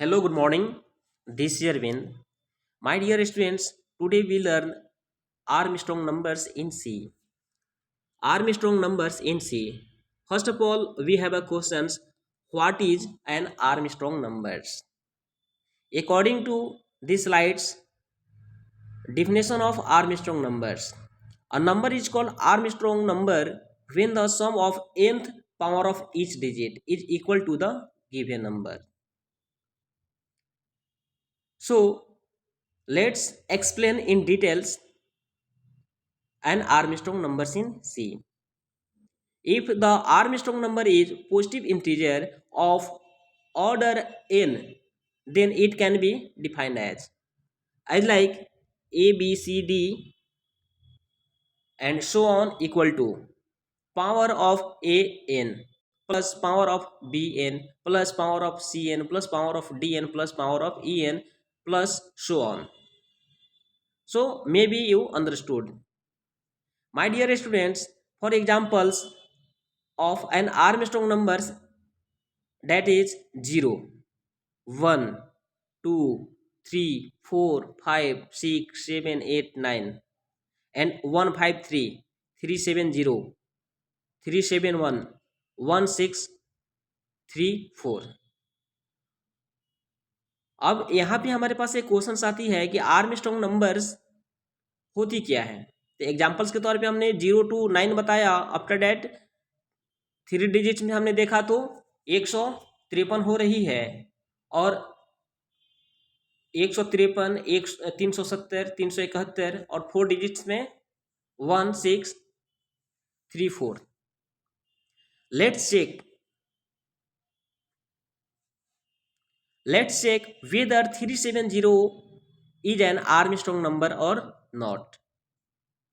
Hello, good morning. This is Arvind. My dear students, today we learn Armstrong numbers in C. Armstrong numbers in C. First of all, we have a questions. What is an Armstrong numbers? According to these slides, definition of Armstrong numbers. A number is called Armstrong number when the sum of nth power of each digit is equal to the given number. So, let's explain in details an Armstrong numbers in C. If the Armstrong number is positive integer of order n, then it can be defined as like a, b, c, d and so on equal to power of a n plus power of b n plus power of c n plus power of d n plus power of e n plus so on. So maybe you understood. My dear students, for examples of an Armstrong numbers, that is 0, 1, 2, 3, 4, 5, 6, 7, 8, 9 and 153, 370, 371, 1634. अब यहाँ पे हमारे पास एक question आती है कि Armstrong numbers होती क्या है। तो एग्जांपल्स के तौर पे हमने 0 to 9 बताया। आफ्टर डेट 3 डिजिट्स में हमने देखा तो 153 हो रही है और 153, 370, 371 और 4 डिजिट्स में 1634. Let's check whether 370 is an Armstrong number or not.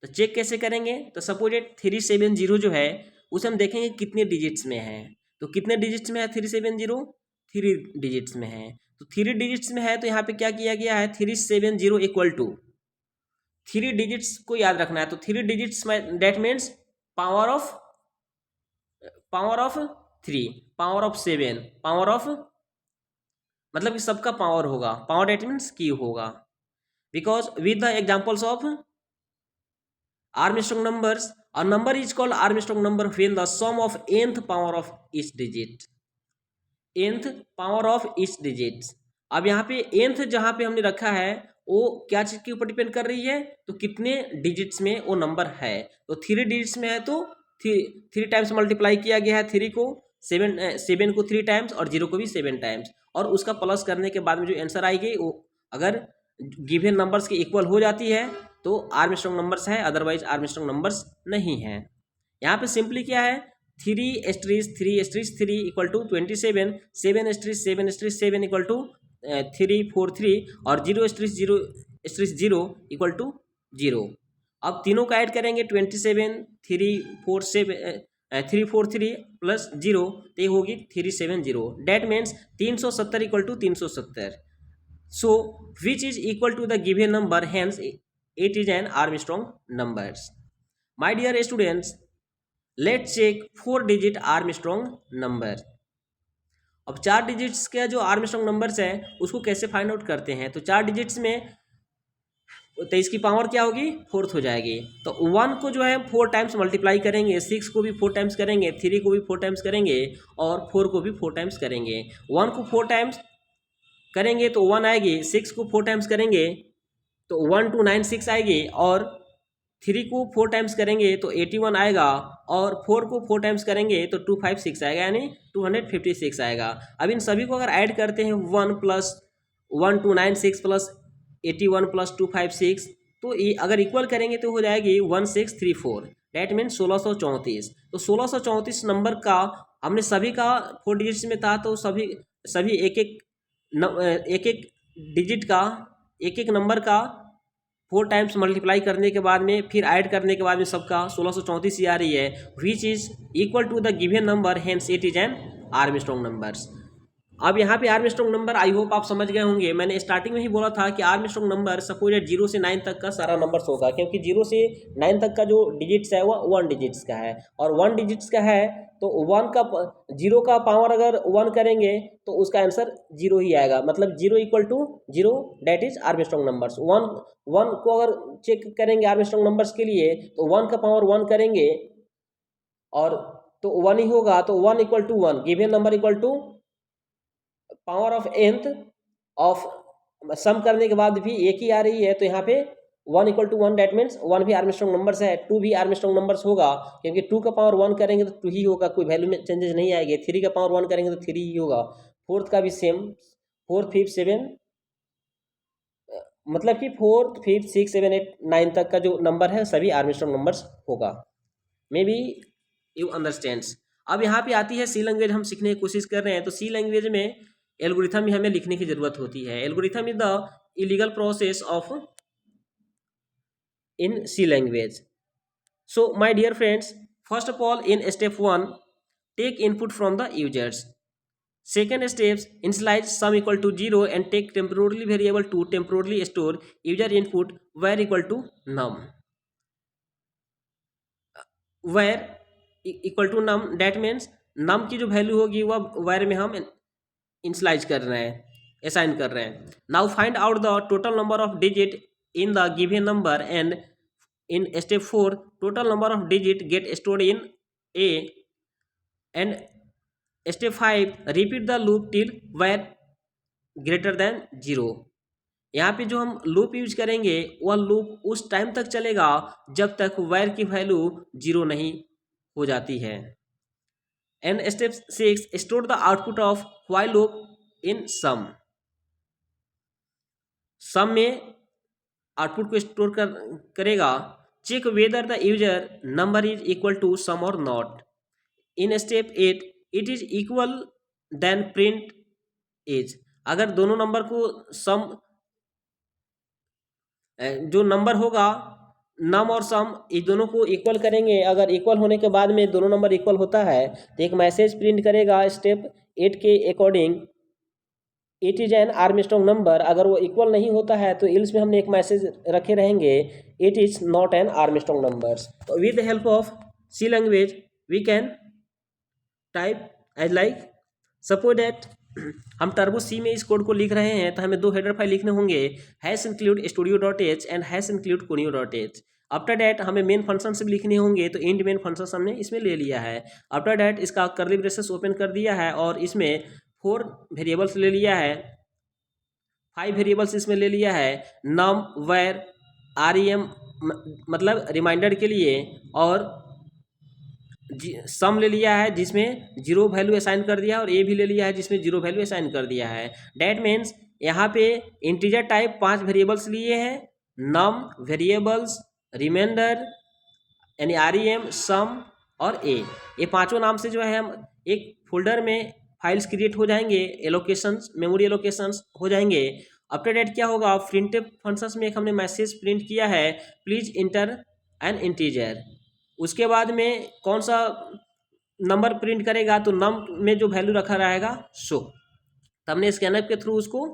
तो चेक कैसे करेंगे? तो सपोज 370 जो है उसे हम देखेंगे कितने डिजिट्स में है। तो कितने डिजिट्स में है 370? 3 डिजिट्स में है। तो 3 डिजिट्स में है तो यहाँ पे क्या किया गया है 370 इक्वल टू 3 डिजिट्स को याद रखना है। तो 3 डिजिट्स में that means power of 3, power of 7, power of मतलब कि सबका पावर होगा। पावर डेट मीन्स की होगा। Because with the examples of Armstrong numbers, a number is called Armstrong number when the sum of nth power of each digit, nth power of each digit. अब यहाँ पे nth जहाँ पे हमने रखा है वो क्या चीज के ऊपर डिपेंड कर रही है? तो कितने डिजिट्स में वो नंबर है। तो 3 डिजिट्स में है तो 3 टाइम्स मल्टीप्लाई किया गया है। 3 को 7 को 3 टाइम्स और 0 को भी 7 टाइम्स और उसका प्लस करने के बाद में जो आंसर आएगी वो अगर गिवन नंबर्स के इक्वल हो जाती है तो आर्मस्ट्रॉन्ग नंबर्स है, अदरवाइज आर्मस्ट्रॉन्ग नंबर्स नहीं है। यहाँ पे सिंपली क्या है 3*3*3 इक्वल टू 27, 7*7*7 इक्वल टू 343 और 0*0*0 इक्वल टू 0। अब तीनों का ऐड करेंगे 27, 343 प्लस 0 तो ये होगी 370। That means 370 equal to 370। So which is equal to the given number, hence it is an Armstrong numbers. My dear students, let's check 4 digit Armstrong number. अब 4 digits के जो आर्मस्ट्रॉन्ग नंबर्स हैं उसको कैसे फाइंड आउट करते हैं? तो 4 digits में तो इसकी पावर क्या होगी 4th हो जाएगी। तो 1 को जो है 4 टाइम्स मल्टीप्लाई करेंगे, 6 को भी 4 टाइम्स करेंगे, 3 को भी 4 टाइम्स करेंगे और 4 को भी 4 टाइम्स करेंगे। 1 को 4 टाइम्स करेंगे तो 1 आएगी, 6 को 4 टाइम्स करेंगे तो 1296 आएगी और 3 को 4 टाइम्स करेंगे तो 81 आएगा और 4 को 4 टाइम्स करेंगे तो 256 आएगा यानी 256 आएगा। अब इन सभी को अगर ऐड करते हैं 1 प्लस 1296 प्लस 81 प्लस 256 तो ये अगर इक्वल करेंगे तो हो जाएगी 1634। That mean 1634। तो 1634 नंबर का हमने सभी का 4 डिजिट्स में था तो सभी एक एक डिजिट का एक नंबर का 4 टाइम्स मल्टीप्लाई करने के बाद में फिर ऐड करने के बाद में सबका 1634 ही आ रही है, which is equal to the given number, hence it is an Armstrong numbers. अब यहाँ पे आर्मस्ट्रांग नंबर आई होप आप समझ गए होंगे। मैंने स्टार्टिंग में ही बोला था कि आर्मस्ट्रांग नंबर सपोज 0 से 9 तक का सारा नंबर्स होगा, क्योंकि 0 से 9 तक का जो डिजिट्स है वह 1 डिजिट्स का है, और 1 डिजिट्स का है तो 1 का 0 का पावर अगर 1 करेंगे तो उसका आंसर 0 ही आएगा, मतलब 0 equal to 0, that is Armstrong numbers. 1 को अगर चेक करेंगे आर्मस्ट्रांग नंबर्स के लिए तो 1 का पावर 1 करेंगे और तो 1 ही होगा, तो 1 equal to 1, given number equal to power of nth of sum करने के बाद भी एक ही आ रही है, तो यहाँ पे 1 इक्वल टू 1, डेट मीन्स 1 भी आर्मस्ट्रांग नंबर्स है, 2 भी आर्मस्ट्रांग नंबर्स होगा, क्योंकि 2 का पावर 1 करेंगे तो 2 ही होगा, कोई वैल्यू में चेंजेस नहीं आएंगे। 3 का पावर 1 करेंगे तो 3 ही होगा। फोर्थ का भी सेम, 4th 5th 7, मतलब कि 4th 5th 6 7 8 9 तक का जो नंबर है सभी आर्मस्ट्रांग नंबर्स होगा। May be you understands. अब यहाँ पे आती है सी लैंग्वेज, हम सीखने की कोशिश कर रहे हैं, तो सी लैंग्वेज में एल्गोरिथम ही हमें लिखने की जरूरत होती है। Algorithm is the illegal process of in C language. So my dear friends, first of all in step 1 take input from the users. Second steps, initialize sum equal to 0 and take temporarily variable to temporarily store user input where equal to num. Where equal to num, that means num की जो value होगी वह where में हम initialise कर रहे हैं, assign कर रहे हैं। Now find out the total number of digit in the given number and in step 4 total number of digit get stored in A and step 5 repeat the loop till where greater than 0। यहाँ पे जो हम loop use करेंगे वह loop उस time तक चलेगा जब तक where की वैल्यू 0 नहीं हो जाती है। And step 6 store the output of while loop in sum. Sum में आउटपुट को स्टोर करेगा। Check whether the user number is equal to sum और not. In step 8 it is equal then print as. अगर दोनों number को सम जो number होगा नम और सम इस दोनों को इक्वल करेंगे, अगर इक्वल होने के बाद में दोनों नंबर इक्वल होता है तो एक मैसेज प्रिंट करेगा स्टेप 8 के according it is N Armstrong number. अगर वो इक्वल नहीं होता है तो इल्स में हमने एक मैसेज रखे रहेंगे it is not an Armstrong numbers. With the help of C language we can type as like suppose that हम टर्बो सी में इस कोड को लिख रहे हैं तो हमें 2 हेडर फाइल लिखने होंगे, hash include studio.h and hash include conio.h। After that हमें मेन फंक्शन से भी लिखने होंगे, तो इंड मेन फंक्शन हमने इसमें ले लिया है। आफ्टर डैट इसका कर्ली ब्रेसेस ओपन कर दिया है और इसमें 4 वेरिएबल्स ले लिया है, 5 वेरिएबल्स इसमें ले लिया है, नम वेर rem मतलब रिमाइंडर के लिए, और सम ले लिया है जिसमें 0 वैल्यू असाइन कर दिया है, और ए भी ले लिया है जिसमें 0 वैल्यू असाइन कर दिया है। डैट मीन्स यहाँ पे इंटीजर टाइप 5 वेरिएबल्स लिए हैं, नम, वेरिएबल्स, रिमाइंडर यानी rem, सम और ए। ये पांचों नाम से जो है हम एक फोल्डर में फाइल्स क्रिएट हो जाएंगे, एलोकेशंस, मेमोरी एलोकेशंस हो जाएंगे। आफ्टर डेट क्या होगा, प्रिंटफ फंक्शंस में एक हमने मैसेज प्रिंट किया है प्लीज इंटर एन इंटीजर। उसके बाद में कौन सा नंबर प्रिंट करेगा, तो नम में जो वैल्यू रखा रहेगा सो। तो हमने स्कैनर के थ्रू उसको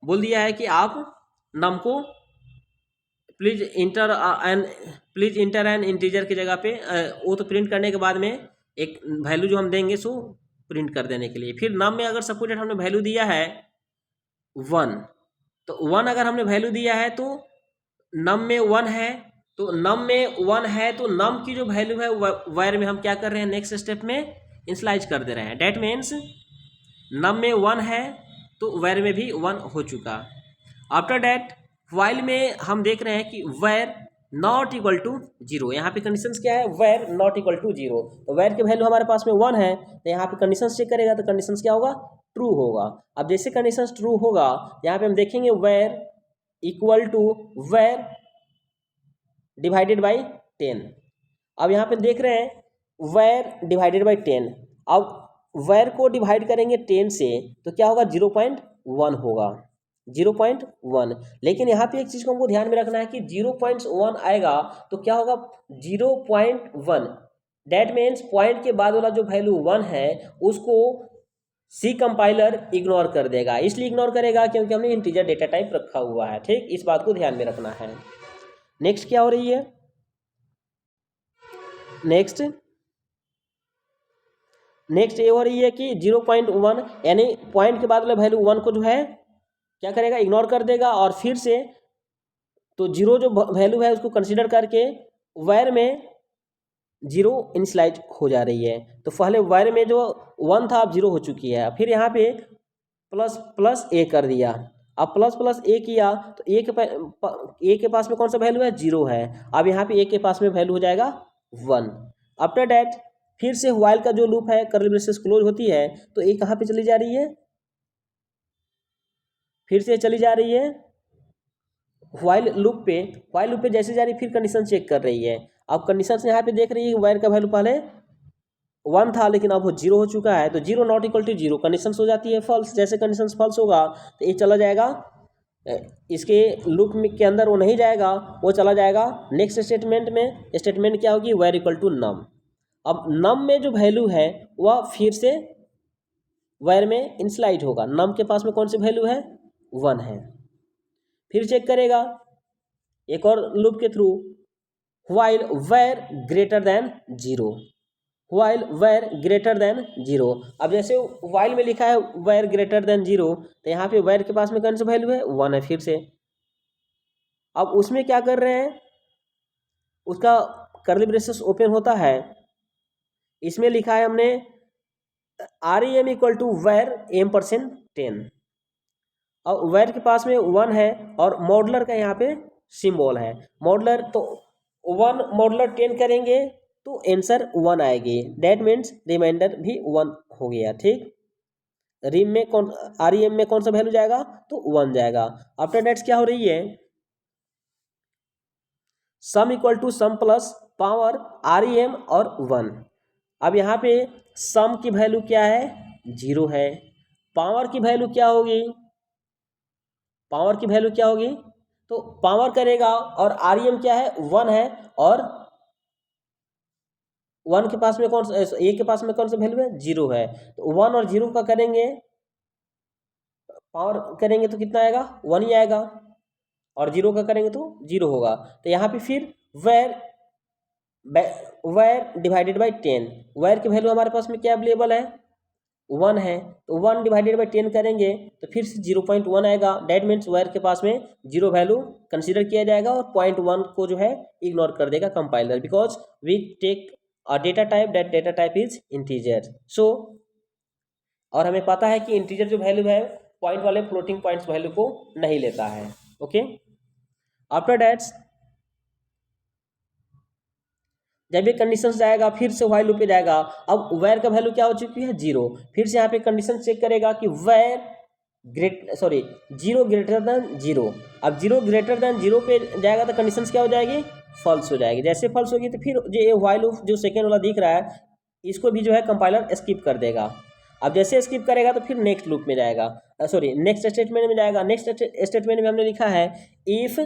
बोल दिया है कि आप नम को प्लीज इंटर एन इंटीजर की जगह पे वो तो प्रिंट करने के बाद में एक वैल्यू जो हम देंगे सो प्रिंट कर देने के लिए। फिर नम में अगर सपोज हमने वैल्यू दिया है 1, तो 1 अगर हमने वैल्यू दिया है तो नम में 1 है, तो नम में 1 है तो नम की जो वैल्यू है वायर में हम क्या कर रहे हैं, नेक्स्ट स्टेप में इनिशियलाइज कर दे रहे हैं। डैट मीन्स नम में 1 है तो वायर में भी 1 हो चुका। आफ्टर डैट वाइल में हम देख रहे हैं कि वायर नॉट इक्वल टू 0। यहाँ पे कंडीशंस क्या है, वायर नॉट इक्वल टू 0, तो वायर की वैल्यू हमारे पास में 1 है, तो यहाँ पे कंडीशंस चेक करेगा तो कंडीशंस क्या होगा, ट्रू होगा। अब जैसे कंडीशंस ट्रू होगा यहाँ पे हम देखेंगे wire equal to wire divided by 10। अब यहाँ पे देख रहे हैं वायर डिवाइडेड बाई 10। अब वायर को डिवाइड करेंगे 10 से तो क्या होगा, 0.1 होगा, 0.1। लेकिन यहाँ पे एक चीज़ को हमको ध्यान में रखना है कि 0.1 आएगा तो क्या होगा 0.1। डैट मीन्स पॉइंट के बाद वाला जो वैल्यू 1 है उसको सी कंपाइलर इग्नोर कर देगा। इसलिए इग्नोर करेगा क्योंकि हमने इंटीजर डेटा टाइप रखा हुआ है। ठीक, इस बात को ध्यान में रखना है। नेक्स्ट क्या हो रही है, नेक्स्ट ये हो रही है कि 0.1 यानी पॉइंट के बाद वाला वैल्यू 1 को जो है क्या करेगा, इग्नोर कर देगा और फिर से तो जीरो जो वैल्यू है उसको कंसीडर करके वायर में जीरो इनिशियलाइज हो जा रही है। तो पहले वायर में जो 1 था अब जीरो हो चुकी है। फिर यहाँ पे प्लस प्लस ए कर दिया। अब प्लस प्लस ए किया तो ए के पास में कौन सा वैल्यू है, जीरो है। अब यहाँ पे ए के पास में वैल्यू हो जाएगा 1। आफ्टर डैट फिर से व्हाइल का जो लूप है कर्ली ब्रेसेस क्लोज होती है तो ए कहाँ पे चली जा रही है, फिर से चली जा रही है व्हाइल लूप पे जैसे जा रही है फिर कंडीशन चेक कर रही है। अब कंडीशन से यहाँ पे देख रही है वायर का वैल्यू पहले 1 था लेकिन अब वो जीरो हो चुका है। तो zero not equal to zero condition हो जाती है फॉल्स। जैसे कंडीशन फॉल्स होगा तो ये चला जाएगा इसके लूप में के अंदर, वो नहीं जाएगा, वो चला जाएगा नेक्स्ट स्टेटमेंट में। स्टेटमेंट क्या होगी, वायर इक्वल टू नम। अब नम में जो वैल्यू है वह फिर से वायर में इनस्लाइड होगा। नम के पास में कौन सी वैल्यू है, 1 है। फिर चेक करेगा एक और लूप के through, while wire greater than zero, while wire greater than zero. अब जैसे व्हाइल में लिखा है वायर ग्रेटर देन जीरो तो यहाँ पे वायर के पास में कौन सा वैल्यू है, 1 है फिर से। अब उसमें क्या कर रहे हैं, उसका कर्ली ब्रेसेस ओपन होता है, इसमें लिखा है हमने REM equal to wire M%10। अब वायर के पास में 1 है और मॉडलर का यहाँ पे सिंबल है मॉडलर, तो 1 मॉडलर 10 करेंगे तो आंसर 1 आएगी। दैट मीन्स रिमाइंडर भी 1 हो गया। ठीक, रिम में कौन REM में कौन सा वैल्यू जाएगा, तो 1 जाएगा। आफ्टर दैट्स क्या हो रही है, sum equal to sum plus power REM और 1। अब यहाँ पे सम की वैल्यू क्या है, 0 है। पावर की वैल्यू क्या होगी, पावर की वैल्यू क्या होगी, तो पावर करेगा और REM क्या है, 1 है और 1 के पास में कौन सा, ए के पास में कौन सा वैल्यू है, 0 है। तो 1 और 0 का करेंगे, पावर करेंगे तो कितना आएगा, 1 ही आएगा और 0 का करेंगे तो 0 होगा। तो यहाँ पे फिर वायर डिवाइडेड बाई 10, वायर की वैल्यू हमारे पास में क्या अवेलेबल है, 1 है। तो 1 डिवाइडेड बाई 10 करेंगे तो फिर से 0.1 आएगा। डेट मीन्स वायर के पास में 0 वैल्यू कंसीडर किया जाएगा और 0.1 को जो है इग्नोर कर देगा compiler, because we take a data type, that data type is integer. So और हमें पता है कि इंटीजर जो वैल्यू है पॉइंट वाले फ्लोटिंग पॉइंट्स वैल्यू को नहीं लेता है। ओके, आफ्टर दैट्स जब ये कंडीशन जाएगा फिर से व्हाइल लूप पे जाएगा। अब वायर का वैल्यू क्या हो चुकी है, 0। फिर से यहाँ पे कंडीशन चेक करेगा कि wire zero greater than zero. अब 0 ग्रेटर देन 0 पे जाएगा तो कंडीशन क्या हो जाएगी, फॉल्स हो जाएगी। जैसे फॉल्स होगी तो फिर जो ये व्हाइल लूप जो सेकेंड वाला दिख रहा है इसको भी जो है कंपाइलर स्किप कर देगा। अब जैसे स्किप करेगा तो फिर नेक्स्ट लूप में जाएगा, नेक्स्ट स्टेटमेंट में जाएगा। नेक्स्ट स्टेटमेंट में हमने लिखा है इफ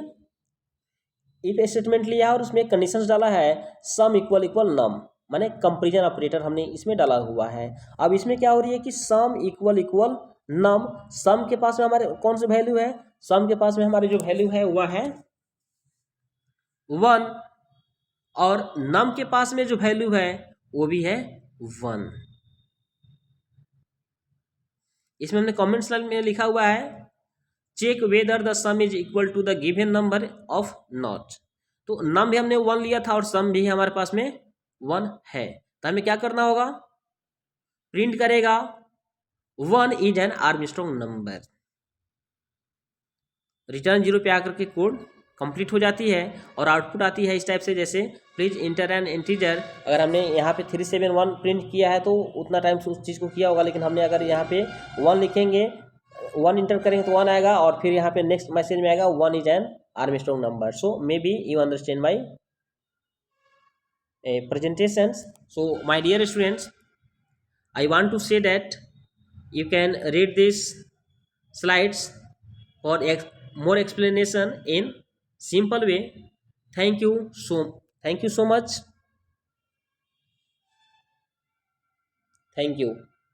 स्टेटमेंट लिया है और उसमें कंडीशंस डाला है सम इक्वल इक्वल नम, माने कंपेरिजन ऑपरेटर हमने इसमें डाला हुआ है। अब इसमें क्या हो रही है कि सम इक्वल इक्वल नम, सम के पास में हमारे कौन सा वैल्यू है, सम के पास में हमारी जो वैल्यू है वह है 1 और नम के पास में जो वैल्यू है वो भी है 1। इसमें हमने कमेंट्स में लिखा हुआ है check whether the sum is equal to the given number of not. तो नम भी हमने 1 लिया था और सम भी हमारे पास में 1 है। तो हमें क्या करना होगा, प्रिंट करेगा 1 is an Armstrong number, return 0 पे आकर के कोड कंप्लीट हो जाती है और आउटपुट आती है इस टाइप से, जैसे प्लीज इंटर एन इंटीजर। अगर हमने यहाँ पे 371 प्रिंट किया है तो उतना टाइम से उस चीज़ को किया होगा, लेकिन हमने अगर यहाँ पे 1 लिखेंगे, 1 इंटर करेंगे तो 1 आएगा और फिर यहाँ पे नेक्स्ट मैसेज में आएगा 1 is an Armstrong number. So may be you understand my presentations. So my dear students, I want to say that you can read these slides for more explanation in simple way. Thank you so much. Thank you.